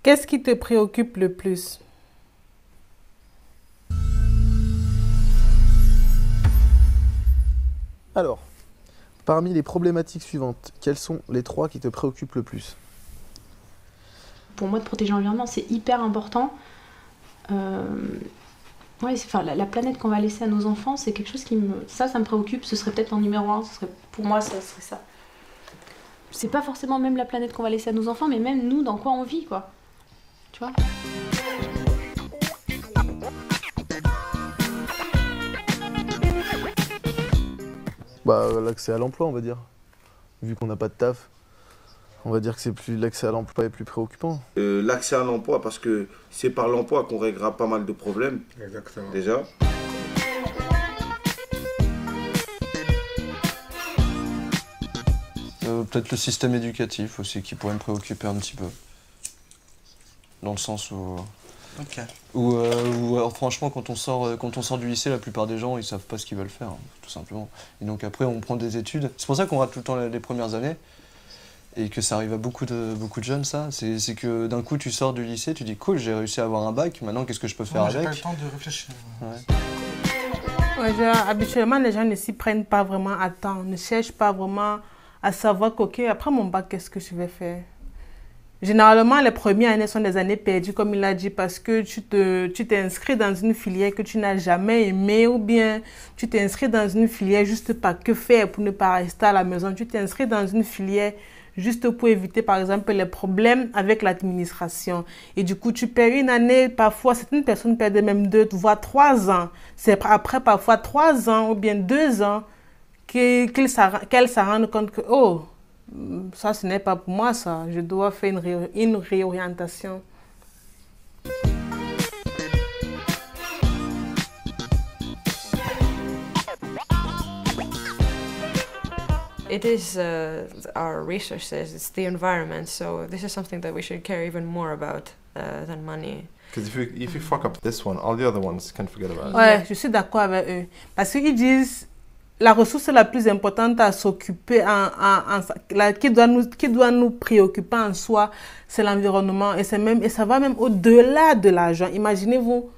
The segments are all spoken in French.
Qu'est-ce qui te préoccupe le plus? Alors, parmi les problématiques suivantes, quelles sont les 3 qui te préoccupent le plus? Pour moi, de protéger l'environnement, c'est hyper important. Ouais, enfin, la planète qu'on va laisser à nos enfants, c'est quelque chose qui me... Ça me préoccupe. Ce serait peut-être en numéro 1. Pour moi, ça serait ça. C'est pas forcément même la planète qu'on va laisser à nos enfants, mais même nous, dans quoi on vit, quoi. Tu vois? Bah, l'accès à l'emploi, on va dire. Vu qu'on n'a pas de taf, on va dire que l'accès à l'emploi est plus préoccupant. L'accès à l'emploi, parce que c'est par l'emploi qu'on réglera pas mal de problèmes. Exactement. Déjà. Peut-être le système éducatif aussi qui pourrait me préoccuper un petit peu. Dans le sens où... Ok. Alors, franchement, quand on sort du lycée, la plupart des gens, ils savent pas ce qu'ils veulent faire, hein, tout simplement. Et donc après, on prend des études. C'est pour ça qu'on rate tout le temps les premières années. Et que ça arrive à beaucoup de jeunes, ça. C'est que d'un coup, tu sors du lycée, tu dis cool, j'ai réussi à avoir un bac, maintenant, qu'est-ce que je peux faire avec? J'ai pas le temps de réfléchir. Ouais. Ouais, habituellement, les gens ne s'y prennent pas vraiment à temps, ne cherchent pas vraiment à savoir qu'ok, après mon bac, qu'est-ce que je vais faire? Généralement, les premières années sont des années perdues, comme il a dit, parce que tu t'es inscrit dans une filière que tu n'as jamais aimée, ou bien tu t'es inscrit dans une filière juste pas que faire pour ne pas rester à la maison. Tu t'es inscrit dans une filière juste pour éviter, par exemple, les problèmes avec l'administration. Et du coup, tu perds une année, parfois, certaines personnes perdent même 2, voire 3 ans. C'est après parfois 3 ans ou bien 2 ans qu'elles se rendent compte que, oh, ça, ce n'est pas pour moi, ça. Je dois faire une réorientation. It is our resources, it's the environment, so this is something that we should care even more about than money. Because if you fuck up this one, all the other ones can forget about it. Ouais, je suis d'accord avec eux. Parce qu'ils disent la ressource la plus importante à s'occuper, qui doit nous préoccuper en soi, c'est l'environnement. Et ça va même au-delà de l'argent. Imaginez-vous,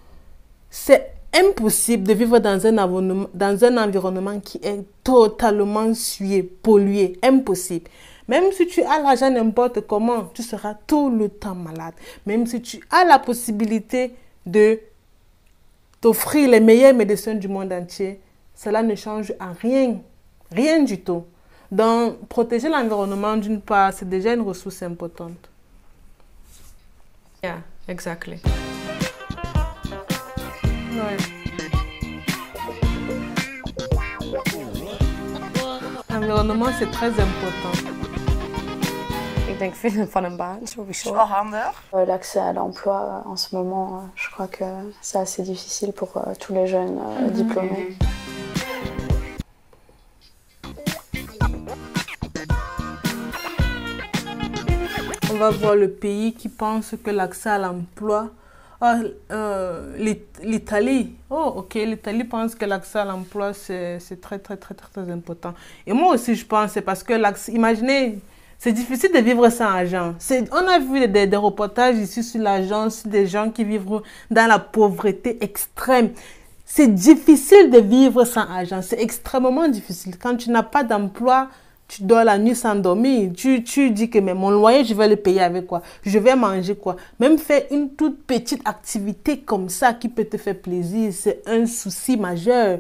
c'est impossible de vivre dans un environnement qui est totalement souillé, pollué. Impossible. Même si tu as l'argent n'importe comment, tu seras tout le temps malade. Même si tu as la possibilité de t'offrir les meilleurs médecins du monde entier, cela ne change à rien. Rien du tout. Donc, protéger l'environnement, d'une part, c'est déjà une ressource importante. Yeah, exactly. Ouais. L'environnement, c'est très important. Ik denk veel van een baan, sowieso. Wel handig. L'accès à l'emploi, en ce moment, je crois que c'est assez difficile pour tous les jeunes diplômés. On va voir le pays qui pense que l'accès à l'emploi... l'Italie. Oh, ok, l'Italie pense que l'accès à l'emploi, c'est très, très, très, très, très important. Et moi aussi, je pense, c'est parce que l'accès... Imaginez, c'est difficile de vivre sans argent. On a vu des reportages ici sur l'argent, sur des gens qui vivent dans la pauvreté extrême. C'est difficile de vivre sans argent. C'est extrêmement difficile. Quand tu n'as pas d'emploi, tu dors la nuit sans dormir. Tu dis que mais mon loyer, je vais le payer avec quoi? Je vais manger quoi? Même faire une toute petite activité comme ça qui peut te faire plaisir, c'est un souci majeur.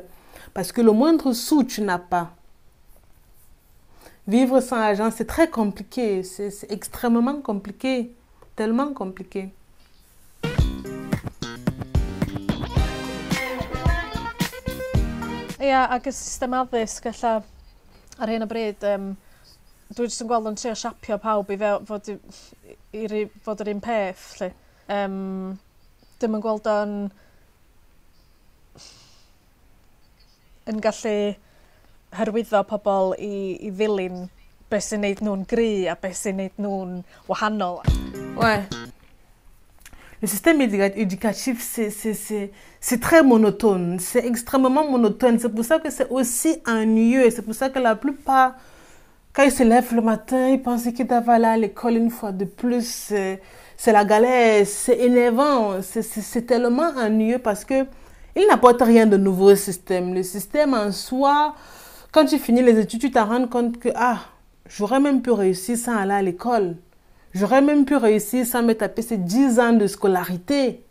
Parce que le moindre sou, tu n'as pas. Vivre sans argent, c'est très compliqué. C'est extrêmement compliqué. Tellement compliqué. Ia, ac y system addysg alla ar hyn o bryd, dwi jyst yn gweld o'n trio siapio pawb i fod yr un peth, lle. Dim yn gweld o'n gallu hyrwyddo pobl i ddilyn beth sy'n neud nhw'n gry a beth sy'n neud nhw'n wahanol. Ouais. Le système éducatif, c'est très monotone. C'est extrêmement monotone. C'est pour ça que c'est aussi ennuyeux. C'est pour ça que la plupart, quand ils se lèvent le matin, ils pensent qu'ils doivent aller à l'école une fois de plus. c'est la galère, c'est énervant, c'est tellement ennuyeux parce que il n'apporte rien de nouveau au système. Le système en soi, quand tu finis les études, tu t'en rends compte que j'aurais même pu réussir sans aller à l'école. J'aurais même pu réussir sans me taper ces 10 ans de scolarité.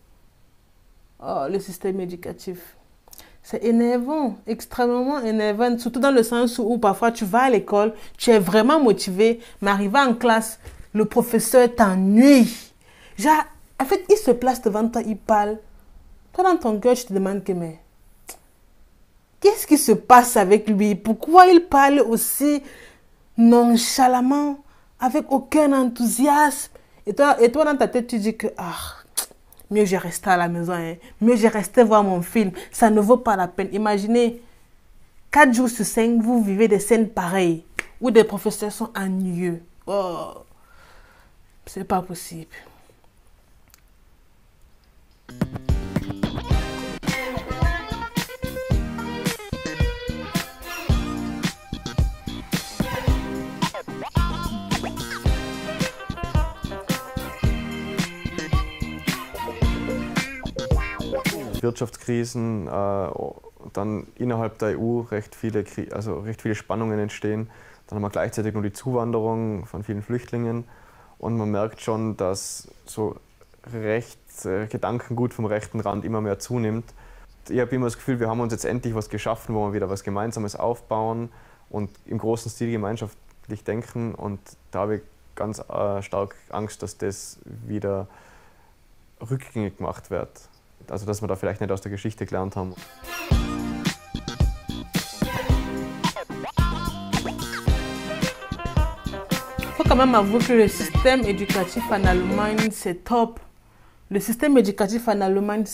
Oh, le système éducatif. C'est énervant, extrêmement énervant, surtout dans le sens où parfois tu vas à l'école, tu es vraiment motivé, mais arrivé en classe, le professeur t'ennuie. Genre, en fait, il se place devant toi, il parle. Toi, dans ton cœur, tu te demandes mais qu'est-ce qui se passe avec lui? Pourquoi il parle aussi nonchalamment, avec aucun enthousiasme? Et toi, dans ta tête, tu dis que mieux j'ai resté à la maison, hein. Mieux j'ai resté voir mon film. Ça ne vaut pas la peine. Imaginez, 4 jours sur 5, vous vivez des scènes pareilles où des professeurs sont ennuyeux. Oh, c'est pas possible. Wirtschaftskrisen, dann innerhalb der EU recht viele Spannungen entstehen. Dann haben wir gleichzeitig nur die Zuwanderung von vielen Flüchtlingen und man merkt schon, dass so Gedankengut vom rechten Rand immer mehr zunimmt. Ich habe immer das Gefühl, wir haben uns jetzt endlich was geschaffen, wo wir wieder was Gemeinsames aufbauen und im großen Stil gemeinschaftlich denken, und da habe ich ganz stark Angst, dass das wieder rückgängig gemacht wird. Also dass wir da vielleicht nicht aus der Geschichte gelernt haben. Il faut quand même avouer que le système éducatif en Allemagne, c'est top. Le système éducatif en Allemagne,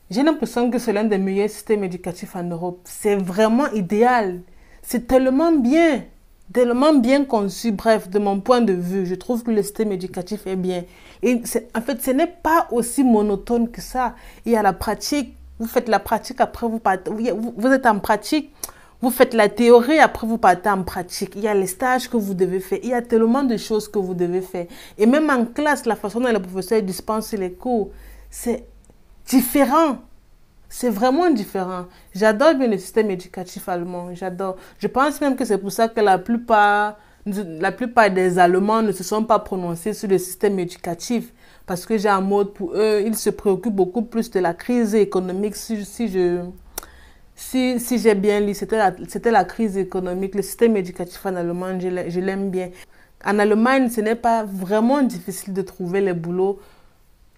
j'ai l'impression que c'est l'un des meilleurs systèmes éducatifs en Europe. C'est vraiment idéal. C'est tellement bien conçu. Bref, de mon point de vue, je trouve que le système éducatif est bien. Et en fait, ce n'est pas aussi monotone que ça. Il y a la pratique. Vous faites la pratique, après vous partez. Vous êtes en pratique. Vous faites la théorie, après vous partez en pratique. Il y a les stages que vous devez faire. Il y a tellement de choses que vous devez faire. Et même en classe, la façon dont les professeurs dispensent les cours, c'est différent. C'est vraiment différent. J'adore bien le système éducatif allemand. J'adore. Je pense même que c'est pour ça que la plupart des Allemands ne se sont pas prononcés sur le système éducatif. Parce que j'ai un mode pour eux, ils se préoccupent beaucoup plus de la crise économique. Si j'ai bien lu, c'était la crise économique. Le système éducatif en Allemagne, je l'aime bien. En Allemagne, ce n'est pas vraiment difficile de trouver les boulots.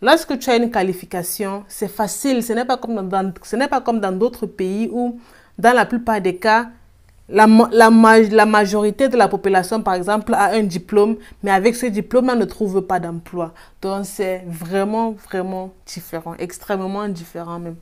Lorsque tu as une qualification, c'est facile. Ce n'est pas comme dans d'autres pays où, dans la plupart des cas, la majorité de la population, par exemple, a un diplôme, mais avec ce diplôme, on ne trouve pas d'emploi. Donc, c'est vraiment, vraiment différent, extrêmement différent même.